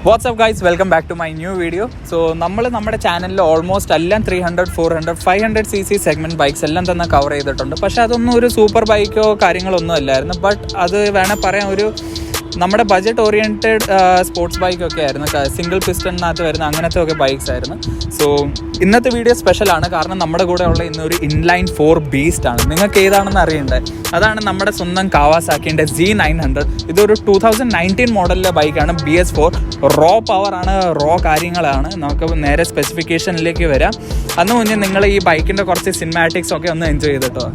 What's up guys, welcome back to my new video. So നമ്മുടെ ചാനലിൽ almost എല്ലാം 300, 400, 500cc segment bikes എല്ലാം തന്നെ കവർ ചെയ്തിട്ടുണ്ട്. പക്ഷേ അതൊന്നും ഒരു സൂപ്പർ ബൈക്കോ കാര്യങ്ങളൊന്നും അല്ലായിരുന്നു. ബട്ട് അത് വേണേൽ പറയാം ഒരു നമ്മുടെ ബഡ്ജറ്റ് ഓറിയൻറ്റഡ് സ്പോർട്സ് ബൈക്കൊക്കെ ആയിരുന്നു. സിംഗിൾ പിസ്റ്റണിനകത്ത് വരുന്ന അങ്ങനത്തെ ഒക്കെ ബൈക്സ് ആയിരുന്നു. സോ ഇന്നത്തെ വീഡിയോ സ്പെഷ്യലാണ്, കാരണം നമ്മുടെ കൂടെ ഉള്ള ഇന്നൊരു ഇൻലൈൻ 4 ബീസ്റ്റ് ആണ്. നിങ്ങൾക്ക് ഏതാണെന്ന് അറിയണ്ടേ? അതാണ് നമ്മുടെ സ്വന്തം കാവാസാക്കിൻ്റെ Z900. ഇതൊരു 2019 മോഡലിലെ ബൈക്കാണ്. BS4 റോ പവറാണ്, റോ കാര്യങ്ങളാണ്. നമുക്ക് നേരെ സ്പെസിഫിക്കേഷനിലേക്ക് വരാം. അന്ന് മുന്നേ നിങ്ങൾ ഈ ബൈക്കിൻ്റെ കുറച്ച് സിനിമാറ്റിക്സ് ഒക്കെ ഒന്ന് എൻജോയ് ചെയ്തിട്ടോ.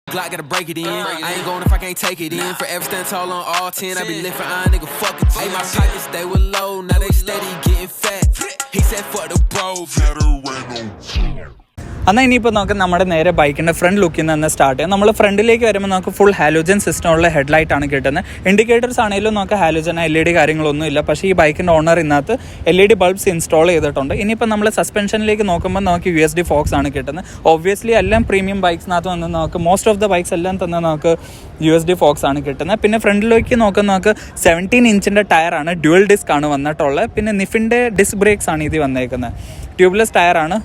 Glock gotta break it in. I ain't going if I can't take it in. Forever stand tall on all 10. I be lifting iron, nigga, fuck it. Hey, my pockets, they were low. Now they steady getting fat. He said fuck the bros. എന്നാൽ ഇനിയിപ്പോൾ നമുക്ക് നമ്മുടെ നേരെ ബൈക്കിൻ്റെ front ലുക്കിൽ നിന്ന് start ചെയ്യാം. നമ്മൾ ഫ്രണ്ടിലേക്ക് വരുമ്പോൾ നമുക്ക് ഫുൾ ഹാലോജൻ സിസ്റ്റമുള്ള ഹെഡ്ലൈറ്റാണ് കിട്ടുന്നത്. ഇൻഡിക്കേറ്റേഴ്സ് ആണെങ്കിലും നമുക്ക് ഹാലോജൻ LED കാര്യങ്ങളൊന്നും ഇല്ല. പക്ഷേ ഈ ബൈക്കിൻ്റെ ഓണർ ഇതിനകത്ത് LED ബൾബ്സ് ഇൻസ്റ്റാൾ ചെയ്തിട്ടുണ്ട്. ഇനിയിപ്പോൾ നമ്മൾ സസ്പെൻഷനിലേക്ക് നോക്കുമ്പോൾ നമുക്ക് USD ഫോക്സ് ആണ് കിട്ടുന്നത്. ഒബ്വിയസ്ലി എല്ലാം പ്രീമിയം ബൈക്സിനകത്ത് വന്ന് നമുക്ക് മോസ്റ്റ് ഓഫ് ദ ബൈക്സ് എല്ലാം തന്നെ നമുക്ക് USD ഫോക്സ് ആണ് കിട്ടുന്നത്. പിന്നെ ഫ്രണ്ടിലേക്ക് നോക്കുമ്പോൾ നമുക്ക് 17 ഇഞ്ചിൻ്റെ ടയറാണ്, ഡ്യുവൽ ഡിസ്ക് ആണ് വന്നിട്ടുള്ളത്. പിന്നെ നിഫിൻ്റെ ഡിസ്ക് ബ്രേക്സ് ആണ് ഇത് വന്നേക്കുന്നത്. ട്യൂബ്ലെസ് ടയറാണ്.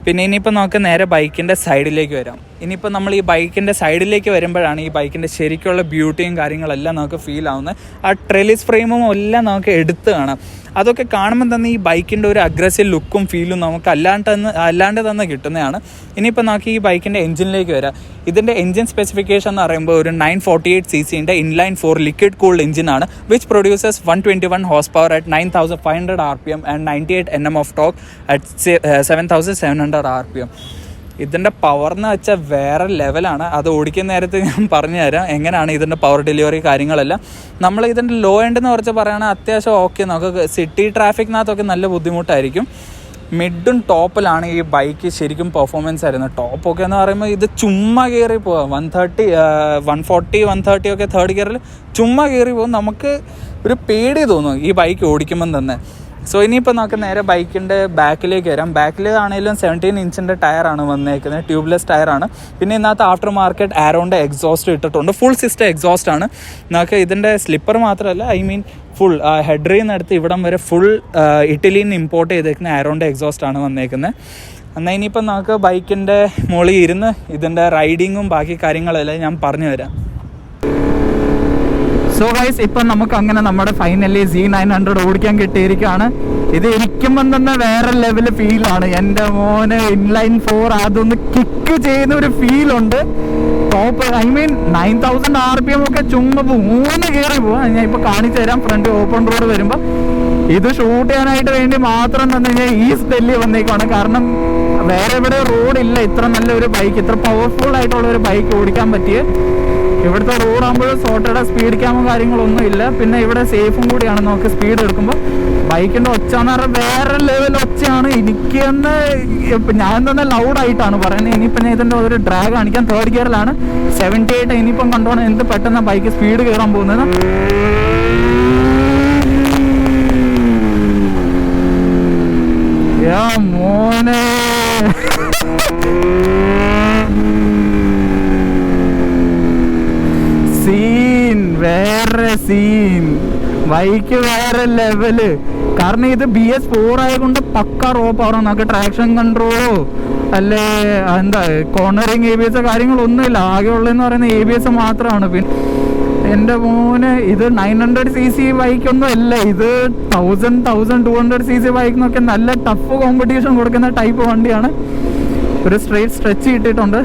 പിന്നെ ഇനിയിപ്പോൾ നമുക്ക് നേരെ ബൈക്കിൻ്റെ സൈഡിലേക്ക് വരാം. ഇനിയിപ്പോൾ നമ്മൾ ഈ ബൈക്കിൻ്റെ സൈഡിലേക്ക് വരുമ്പോഴാണ് ഈ ബൈക്കിൻ്റെ ശരിക്കുള്ള ബ്യൂട്ടിയും കാര്യങ്ങളെല്ലാം നമുക്ക് ഫീൽ ആവുന്നത്. ആ ട്രെലിസ് ഫ്രെയിമും എല്ലാം നമുക്ക് എടുത്ത് കാണാം. അതൊക്കെ കാണുമ്പോൾ തന്നെ ഈ ബൈക്കിൻ്റെ ഒരു അഗ്രസീവ് ലുക്കും ഫീലും നമുക്ക് അല്ലാണ്ട് തന്നെ കിട്ടുന്നതാണ്. ഇനിയിപ്പോൾ നമുക്ക് ഈ ബൈക്കിൻ്റെ എഞ്ചിനിലേക്ക് വരാം. ഇതിൻ്റെ എഞ്ചിൻ സ്പെസിഫിക്കേഷൻ എന്ന് പറയുമ്പോൾ ഒരു 948cc ഇൻലൈൻ 4 ലിക്വിഡ് കൂൾഡ് എഞ്ചിനാണ്, which produces 121 horse power at 9500 RPM and 98 Nm of torque at 7700 RPM. ഇതിൻ്റെ പവർ എന്ന് വെച്ചാൽ വേറെ ലെവലാണ്. അത് ഓടിക്കുന്ന നേരത്ത് ഞാൻ പറഞ്ഞു തരാം എങ്ങനെയാണ് ഇതിൻ്റെ പവർ ഡെലിവറി കാര്യങ്ങളെല്ലാം. നമ്മൾ ഇതിൻ്റെ ലോ എൻഡ് എന്ന് കുറച്ച് പറയുകയാണെങ്കിൽ അത്യാവശ്യം ഓക്കെ. നമുക്ക് സിറ്റി ട്രാഫിക്കിനകത്തൊക്കെ നല്ല ബുദ്ധിമുട്ടായിരിക്കും. മിഡും ടോപ്പിലാണ് ഈ ബൈക്ക് ശരിക്കും പെർഫോമൻസ് ആയിരുന്നു. ടോപ്പൊക്കെ എന്ന് പറയുമ്പോൾ ഇത് ചുമ്മാ കയറി പോകാം. 130, 140, 130 ഒക്കെ തേർഡ് ഗിയറിൽ ചുമ്മാ കയറി പോകും. നമുക്ക് ഒരു പേടി തോന്നും ഈ ബൈക്ക് ഓടിക്കുമ്പം തന്നെ. സോ ഇനിയിപ്പോൾ നമുക്ക് നേരെ ബൈക്കിൻ്റെ ബാക്കിലേക്ക് വരാം. ബാക്കിൽ ആണെങ്കിലും 17 ഇഞ്ചിൻ്റെ ടയറാണ് വന്നേക്കുന്നത്, ട്യൂബ്ലെസ് ടയറാണ്. പിന്നെ ഇതിനകത്ത് ആഫ്റ്റർ മാർക്കറ്റ് ആരോൻ്റെ എക്സോസ്റ്റ് ഇട്ടിട്ടുണ്ട്. ഫുൾ സിസ്റ്റം എക്സോസ്റ്റ് ആണ്. നമുക്ക് ഇതിൻ്റെ സ്ലിപ്പർ മാത്രമല്ല, ഫുൾ ഹെഡ്രിൽ നിന്നെടുത്ത് ഇവിടം വരെ ഫുൾ ഇറ്റലിയിൽ നിന്ന് ഇമ്പോർട്ട് ചെയ്തേക്കുന്ന ആരോൻ്റെ എക്സോസ്റ്റ് ആണ് വന്നേക്കുന്നത്. എന്നാൽ ഇനിയിപ്പോൾ നമുക്ക് ബൈക്കിൻ്റെ മുകളിൽ ഇരുന്ന് ഇതിൻ്റെ റൈഡിങ്ങും ബാക്കി കാര്യങ്ങളെല്ലാം ഞാൻ പറഞ്ഞു തരാം. സോ ഗൈസ്, ഇപ്പം നമുക്ക് അങ്ങനെ നമ്മുടെ ഫൈനലി Z900 ഓടിക്കാൻ കിട്ടിയിരിക്കുകയാണ്. ഇത് ഇരിക്കുമ്പം തന്നെ വേറെ ലെവൽ ഫീലാണ്. എൻ്റെ മോന് ഇൻലൈൻ 4 അതൊന്ന് കിക്ക് ചെയ്യുന്ന ഒരു ഫീലുണ്ട്. ടോപ്പ് 9000 RPM ഒക്കെ ചുമ്മാ മൂന്ന് കയറി പോവാം. ഞാൻ ഇപ്പോൾ കാണിച്ചു തരാം. ഫ്രണ്ട് ഓപ്പൺ റോഡ് വരുമ്പോൾ ഇത് ഷൂട്ട് ചെയ്യാനായിട്ട് വേണ്ടി മാത്രം തന്നെ ഞാൻ ഈസ്റ്റ് ഡൽഹി വന്നേക്കാണ്. കാരണം വേറെ എവിടെ റോഡില്ല ഇത്ര നല്ലൊരു ബൈക്ക്, ഇത്ര പവർഫുൾ ആയിട്ടുള്ള ഒരു ബൈക്ക് ഓടിക്കാൻ പറ്റിയ. ഇവിടുത്തെ റോഡാകുമ്പോൾ സോർട്ടഡ് സ്പീഡ് ക്യാമോ കാര്യങ്ങളൊന്നും ഇല്ല. പിന്നെ ഇവിടെ സേഫും കൂടിയാണ്. നമുക്ക് സ്പീഡ് എടുക്കുമ്പോൾ ബൈക്കിൻ്റെ ഒച്ച എന്ന് പറഞ്ഞാൽ വേറെ ലെവൽ ഒച്ചയാണ്. എനിക്ക് തന്നെ ഞാൻ തന്നെ ലൗഡായിട്ടാണ് പറയുന്നത്. ഇനിയിപ്പോൾ ഞാൻ ഇതിൻ്റെ ഒരു ഡ്രാഗ് കാണിക്കാൻ. തേർഡ് ഗിയറിലാണ് 78. ഇനിയിപ്പം കണ്ടോണം എന്ത് പെട്ടെന്ന് ബൈക്ക് സ്പീഡ് കയറാൻ പോകുന്നത്. മോനെ വേറെ സീൻ, ബൈക്ക് വേറെ ലെവല്. കാരണം ഇത് BS4 ആയതുകൊണ്ട് പക്ക റോ പവറാണ്. നമുക്ക് ട്രാക്ഷൻ കൺട്രോളോ അല്ലേ എന്താ കോർണറിങ് ABS കാര്യങ്ങളൊന്നുമില്ല. ആകെ ഉള്ളതെന്ന് പറയുന്നത് ABS മാത്രമാണ്. പിന്നെ എൻ്റെ മോന് ഇത് 900cc ബൈക്കൊന്നും അല്ല, ഇത് 1200cc ബൈക്കിനൊക്കെ നല്ല ടഫ് കോമ്പറ്റീഷൻ കൊടുക്കുന്ന ടൈപ്പ് വണ്ടിയാണ്. ഒരു സ്ട്രെയിറ്റ് സ്ട്രെച്ച് കിട്ടിയിട്ടുണ്ട്.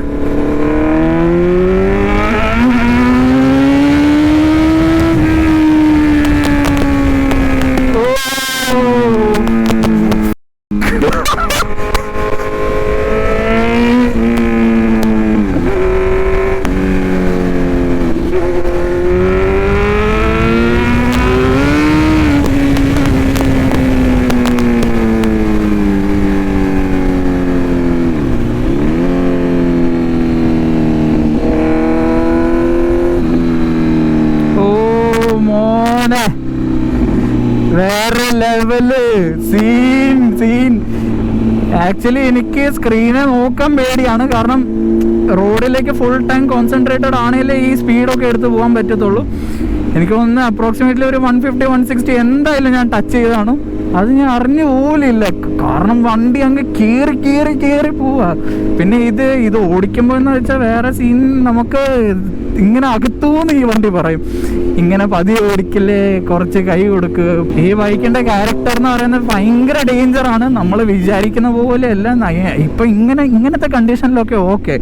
വേറെ ലെവല് സീൻ. ആക്ച്വലി എനിക്ക് സ്ക്രീനെ നോക്കാൻ പേടിയാണ്, കാരണം റോഡിലേക്ക് ഫുൾ ടൈം കോൺസെൻട്രേറ്റഡ് ആണെങ്കിലേ ഈ സ്പീഡൊക്കെ എടുത്ത് പോകാൻ പറ്റത്തുള്ളൂ. എനിക്ക് തോന്നുന്നു അപ്രോക്സിമേറ്റ്ലി ഒരു 150-160 എന്തായാലും ഞാൻ ടച്ച് ചെയ്തതാണ്. അത് ഞാൻ അറിഞ്ഞു പോലില്ല, കാരണം വണ്ടി അങ്ങ് കീറി പോവാ. പിന്നെ ഇത് ഓടിക്കുമ്പോൾ എന്ന് വെച്ചാൽ വേറെ സീൻ, നമുക്ക് ഇങ്ങനെ അകത്തൂന്ന് ഈ വണ്ടി പറയും, ഇങ്ങനെ പതിയെ ഓടിക്കല്ലേ, കുറച്ച് കൈ കൊടുക്കുക. ഈ ബൈക്കിന്റെ ക്യാരക്ടർ എന്ന് പറയുന്നത് ഭയങ്കര ഡേഞ്ചറാണ്. നമ്മൾ വിചാരിക്കുന്ന പോലെയല്ല. ഇപ്പം ഇങ്ങനത്തെ കണ്ടീഷനിലൊക്കെ ഓക്കെ.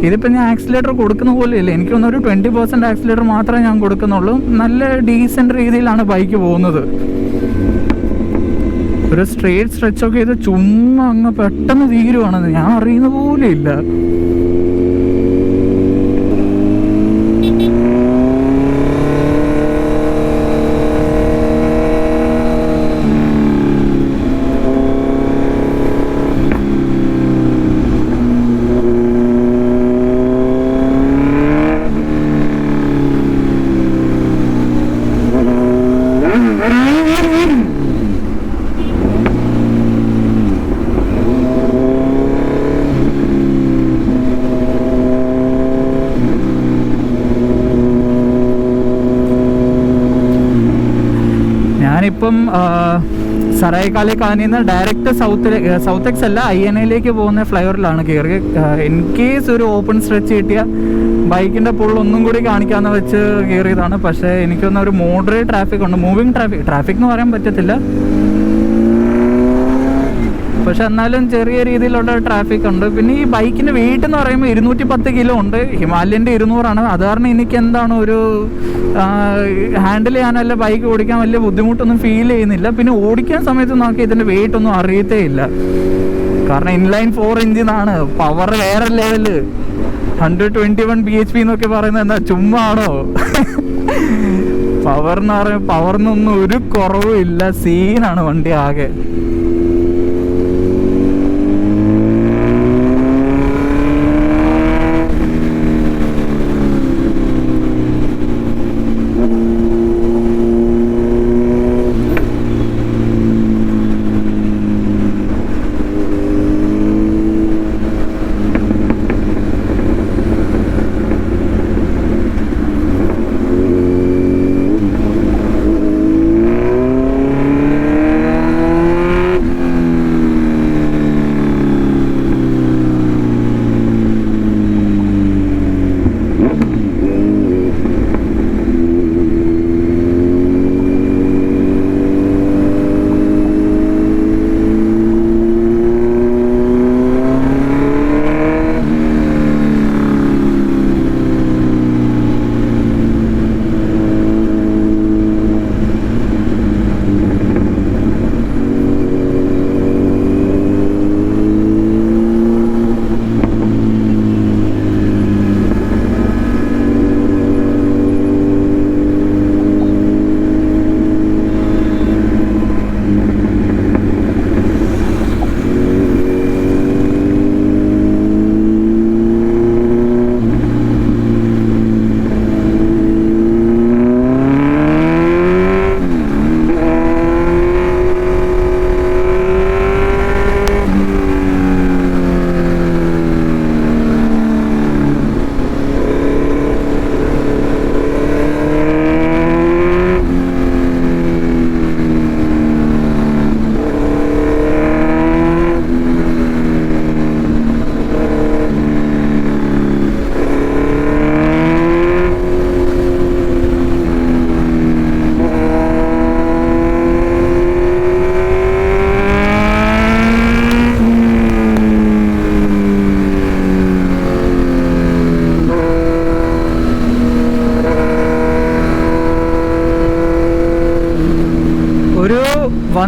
ഇതിപ്പോൾ ഞാൻ ആക്സിലേറ്റർ കൊടുക്കുന്ന പോലെയല്ല, എനിക്ക് തോന്നുന്നു ഒരു 20% ആക്സിലേറ്റർ മാത്രമേ ഞാൻ കൊടുക്കുന്നുള്ളൂ. നല്ല ഡീസൻറ്റ് രീതിയിലാണ് ബൈക്ക് പോകുന്നത്. ഒരു സ്ട്രെയിറ്റ് സ്ട്രെച്ചൊക്കെ ഇത് ചുമ്മാ അങ്ങ് പെട്ടെന്ന് തീരുവാണെന്ന് ഞാൻ അറിയുന്ന പോലെ ഇല്ല. ഞാനിപ്പം സറായിക്കാലി കാനിന്ന് ഡയറക്റ്റ് സൗത്ത് എക്സ് അല്ല INAയിലേക്ക് പോകുന്ന ഫ്ലൈഓവറിലാണ് കയറി. ഇൻ കേസ് ഒരു ഓപ്പൺ സ്ട്രെച്ച് കിട്ടിയ ബൈക്കിൻ്റെ ഒന്നും കൂടി കാണിക്കാമെന്ന് വെച്ച് കയറിയതാണ്. പക്ഷേ എനിക്കൊന്നും ഒരു മോഡറേറ്റ് ട്രാഫിക് ഉണ്ട്, മൂവിങ് ട്രാഫിക് എന്ന് പറയാൻ പറ്റത്തില്ല, പക്ഷെ എന്നാലും ചെറിയ രീതിയിലുള്ള ട്രാഫിക് ഉണ്ട്. പിന്നെ ഈ ബൈക്കിൻ്റെ വെയിറ്റ് എന്ന് പറയുമ്പോൾ 210 കിലോ ഉണ്ട്. ഹിമാലയൻ്റെ 200ആണ്. അത് കാരണം എനിക്ക് എന്താണ് ഒരു ഹാൻഡിൽ ചെയ്യാനല്ല, ബൈക്ക് ഓടിക്കാൻ വലിയ ബുദ്ധിമുട്ടൊന്നും ഫീൽ ചെയ്യുന്നില്ല. പിന്നെ ഓടിക്കുന്ന സമയത്ത് നോക്കി ഇതിൻ്റെ വെയിറ്റ് ഒന്നും അറിയത്തേ ഇല്ല, കാരണം ഇൻലൈൻ 4 എഞ്ചിനാണ്. പവർ വേറെ ലെവല്, 121 bhp എന്നൊക്കെ പറയുന്നത് എന്താ ചുമ്മാ ആണോ? പവർ എന്ന് പറയുമ്പോൾ പവറിനൊന്നും ഒരു കുറവും ഇല്ല, സീനാണ് വണ്ടി ആകെ.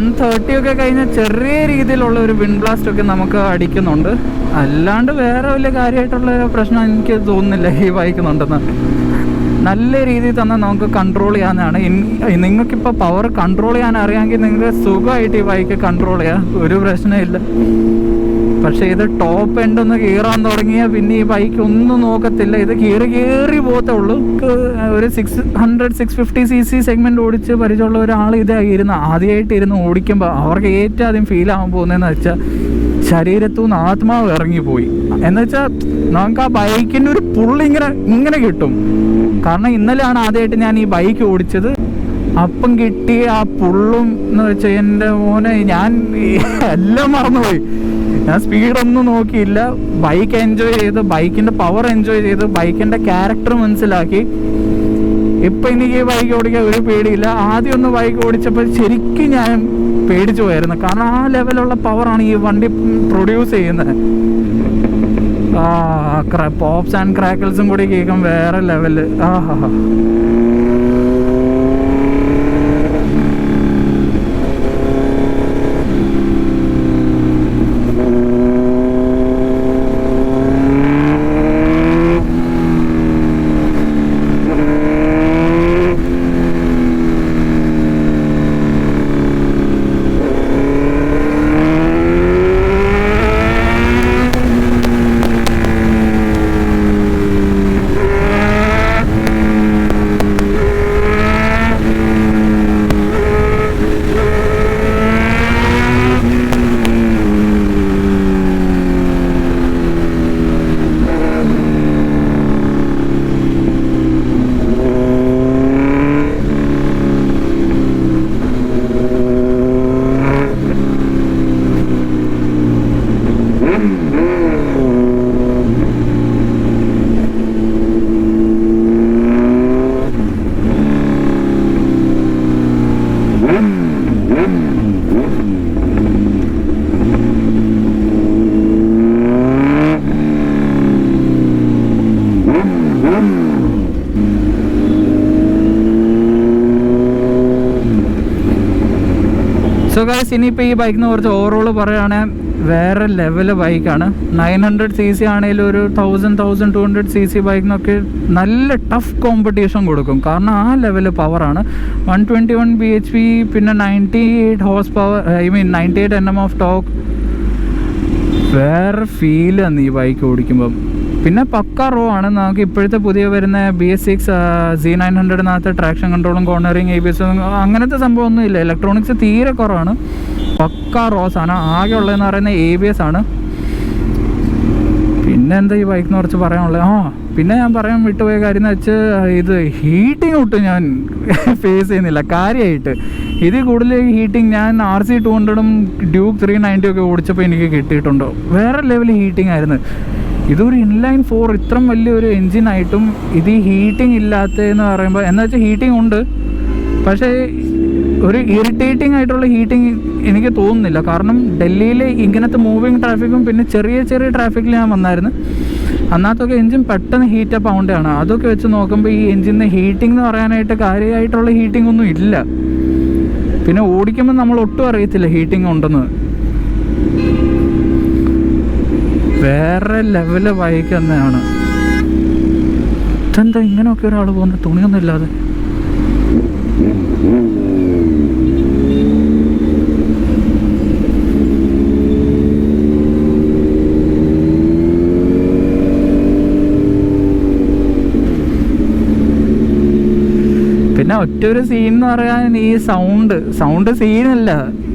130 ഒക്കെ കഴിഞ്ഞാൽ ചെറിയ രീതിയിലുള്ള ഒരു വിൻഡ് ബ്ലാസ്റ്റ് ഒക്കെ നമുക്ക് അടിക്കുന്നുണ്ട്. അല്ലാണ്ട് വേറെ വലിയ കാര്യമായിട്ടുള്ള പ്രശ്നം എനിക്ക് തോന്നുന്നില്ല ഈ ബൈക്കുന്നുണ്ടെന്ന്. നല്ല രീതിയിൽ തന്നെ നമുക്ക് കൺട്രോൾ ചെയ്യാനാണ്. നിങ്ങൾക്കിപ്പോൾ പവർ കൺട്രോൾ ചെയ്യാൻ അറിയാമെങ്കിൽ നിങ്ങൾക്ക് സുഖമായിട്ട് ഈ ബൈക്ക് കൺട്രോൾ ചെയ്യാം, ഒരു പ്രശ്നമില്ല. പക്ഷേ ഇത് ടോപ്പ് എൻഡ് ഒന്ന് കീറാൻ തുടങ്ങിയാൽ പിന്നെ ഈ ബൈക്ക് ഒന്നും നോക്കത്തില്ല. ഇത് കീറി പോകത്തേ ഉള്ളൂ. ഒരു 600-650 cc സെഗ്മെൻറ്റ് ഓടിച്ച് പരിചയമുള്ള ഒരാൾ ആദ്യമായിട്ട് ഇരുന്ന് ഓടിക്കുമ്പോൾ അവർക്ക് ഏറ്റവും ആദ്യം ഫീൽ ആകാൻ പോകുന്നതെന്ന് വെച്ചാൽ ശരീരത്തു നിന്ന് ആത്മാവ് ഇറങ്ങിപ്പോയി. എന്നുവെച്ചാൽ നമുക്ക് ആ ബൈക്കിൻ്റെ ഒരു ഇങ്ങനെ കിട്ടും. കാരണം ഇന്നലെയാണ് ആദ്യമായിട്ട് ഞാൻ ഈ ബൈക്ക് ഓടിച്ചത്. അപ്പം കിട്ടിയ ആ പുള്ളും എന്ന് വെച്ചാൽ എൻ്റെ മോനെ, ഞാൻ എല്ലാം മറന്നുപോയി. ഞാൻ സ്പീഡൊന്നും നോക്കിയില്ല, ബൈക്ക് എൻജോയ് ചെയ്ത്, ബൈക്കിൻ്റെ പവർ എൻജോയ് ചെയ്ത്, ബൈക്കിൻ്റെ ക്യാരക്ടർ മനസ്സിലാക്കി. ഇപ്പം എനിക്ക് ഈ ബൈക്ക് ഓടിക്കാൻ ഒരു പേടിയില്ല. ആദ്യം ഒന്ന് ബൈക്ക് ഓടിച്ചപ്പോൾ ശരിക്കും ഞാൻ പേടിച്ചു പോയായിരുന്നു. കാരണം ആ ലെവലുള്ള പവറാണ് ഈ വണ്ടി പ്രൊഡ്യൂസ് ചെയ്യുന്നത്. പോപ്സ് ആൻഡ് ക്രാക്കിൾസും കൂടി കേൾക്കും വേറെ ലെവല്. സോ ഗൈസ്, ഇനിയിപ്പോൾ ഈ ബൈക്കിന് കുറച്ച് ഓവറോൾ പറയുകയാണെങ്കിൽ വേറെ ലെവല് ബൈക്കാണ്. 900 cc ആണെങ്കിലും ഒരു 1200 cc ബൈക്കിനൊക്കെ നല്ല ടഫ് കോമ്പറ്റീഷൻ കൊടുക്കും. കാരണം ആ ലെവല് പവറാണ്. 121 bhp, പിന്നെ 98 horse power, 98 Nm of talk. വേറെ ഫീലാണ് ഈ ബൈക്ക് ഓടിക്കുമ്പം. പിന്നെ പക്ക റോ ആണ്. നമുക്ക് ഇപ്പോഴത്തെ പുതിയ വരുന്ന BS6 Z900 traction കൺട്രോളും cornering ABS അങ്ങനത്തെ സംഭവമൊന്നും ഇല്ല. ഇലക്ട്രോണിക്സ് തീരെ കുറവാണ്. പക്ക റോസ് ആണ്. ആകെ ഉള്ളതെന്ന് പറയുന്നത് ABS ആണ്. പിന്നെ എന്താ ഈ ബൈക്കിനെ കുറിച്ച് പറയാനുള്ളത്? പിന്നെ ഞാൻ പറയാൻ വിട്ടുപോയ കാര്യം എന്ന് വെച്ചാൽ ഇത് ഹീറ്റിംഗ് ഒട്ടും ഞാൻ ഫേസ് ചെയ്യുന്നില്ല കാര്യമായിട്ട്. ഇതിൽ കൂടുതൽ ഹീറ്റിംഗ് ഞാൻ RC200ഉം ഡ്യൂക്ക് 390 ഒക്കെ ഓടിച്ചപ്പോൾ എനിക്ക് കിട്ടിയിട്ടുണ്ടോ. വേറെ ലെവൽ ഹീറ്റിംഗ് ആയിരുന്നു. ഇതൊരു ഇൻലൈൻ 4 ഇത്രയും വലിയൊരു എൻജിനായിട്ടും ഇത് ഹീറ്റിംഗ് ഇല്ലാത്തതെന്ന് പറയുമ്പോൾ, എന്ന് വെച്ചാൽ ഹീറ്റിംഗ് ഉണ്ട്, പക്ഷേ ഒരു ഇറിറ്റേറ്റിംഗ് ആയിട്ടുള്ള ഹീറ്റിംഗ് എനിക്ക് തോന്നുന്നില്ല. കാരണം ഡൽഹിയിൽ ഇങ്ങനത്തെ മൂവിങ് ട്രാഫിക്കും പിന്നെ ചെറിയ ചെറിയ ട്രാഫിക്കിൽ ഞാൻ വന്നായിരുന്നു. അന്നത്തൊക്കെ എൻജിൻ പെട്ടെന്ന് ഹീറ്റപ്പ് ആവേണ്ടതാണ്. അതൊക്കെ വെച്ച് നോക്കുമ്പോൾ ഈ എൻജിൻ്റെ ഹീറ്റിംഗ് എന്ന് പറയാനായിട്ട് കാര്യമായിട്ടുള്ള ഹീറ്റിംഗ് ഒന്നും ഇല്ല. പിന്നെ ഓടിക്കുമ്പോൾ നമ്മൾ ഒട്ടും അറിയത്തില്ല ഹീറ്റിംഗ് ഉണ്ടെന്ന്. വേറെ ലെവല് ബൈക്ക് തന്നെയാണ്. ഇതെന്താ ഇങ്ങനെയൊക്കെ ഒരാൾ പോകുന്നത് തുണിയൊന്നും ഇല്ലാതെ? പിന്നെ ഒറ്റൊരു സീൻ എന്ന് പറയാൻ ഈ സൗണ്ട് സീനല്ല.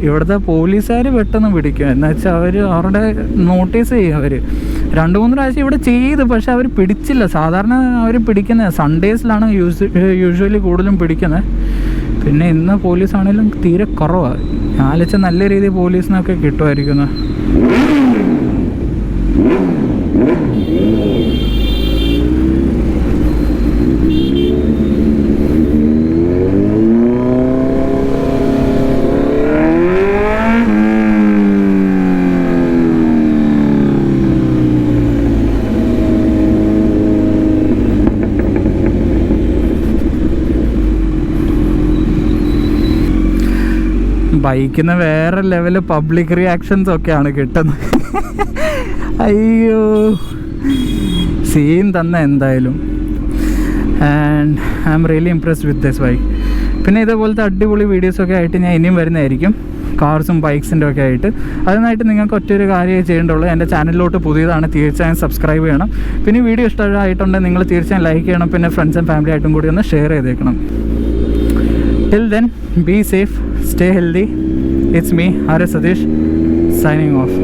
ഇവിടുത്തെ പോലീസുകാർ പെട്ടെന്ന് പിടിക്കും. എന്ന് വെച്ചാൽ അവരുടെ നോട്ടീസ് ചെയ്യും. 2-3 പ്രാവശ്യം ഇവിടെ ചെയ്തു, പക്ഷെ അവർ പിടിച്ചില്ല. സാധാരണ അവർ പിടിക്കുന്നത് സൺഡേസിലാണ് യൂഷ്വലി കൂടുതലും പിടിക്കുന്നത്. പിന്നെ ഇന്ന് പോലീസാണെങ്കിലും തീരെ കുറവാണ്. ഞാലിച്ച നല്ല രീതിയിൽ പോലീസിനൊക്കെ കിട്ടുമായിരിക്കുന്നു. ബൈക്കിൽ നിന്ന് വേറെ ലെവല് പബ്ലിക് റിയാക്ഷൻസ് ഒക്കെയാണ് കിട്ടുന്നത്. അയ്യോ സീൻ തന്നെ എന്തായാലും. And I am really impressed with this bike. പിന്നെ ഇതേപോലത്തെ അടിപൊളി വീഡിയോസൊക്കെ ആയിട്ട് ഞാൻ ഇനിയും വരുന്നതായിരിക്കും, കാർസും ബൈക്സിൻ്റെ ഒക്കെ ആയിട്ട്. അതിനായിട്ട് നിങ്ങൾക്ക് ഒറ്റൊരു കാര്യമേ ചെയ്യേണ്ടുള്ളൂ, എൻ്റെ ചാനലിലോട്ട് പുതിയതാണ്, തീർച്ചയായും സബ്സ്ക്രൈബ് ചെയ്യണം. പിന്നെ വീഡിയോ ഇഷ്ടമായിട്ടുണ്ടെങ്കിൽ നിങ്ങൾ തീർച്ചയായും ലൈക്ക് ചെയ്യണം. പിന്നെ ഫ്രണ്ട്സ് ആൻഡ് ഫാമിലി ആയിട്ടും കൂടി ഒന്ന് ഷെയർ ചെയ്തേക്കണം. Till then be safe, stay healthy. It's me R S Satish signing off.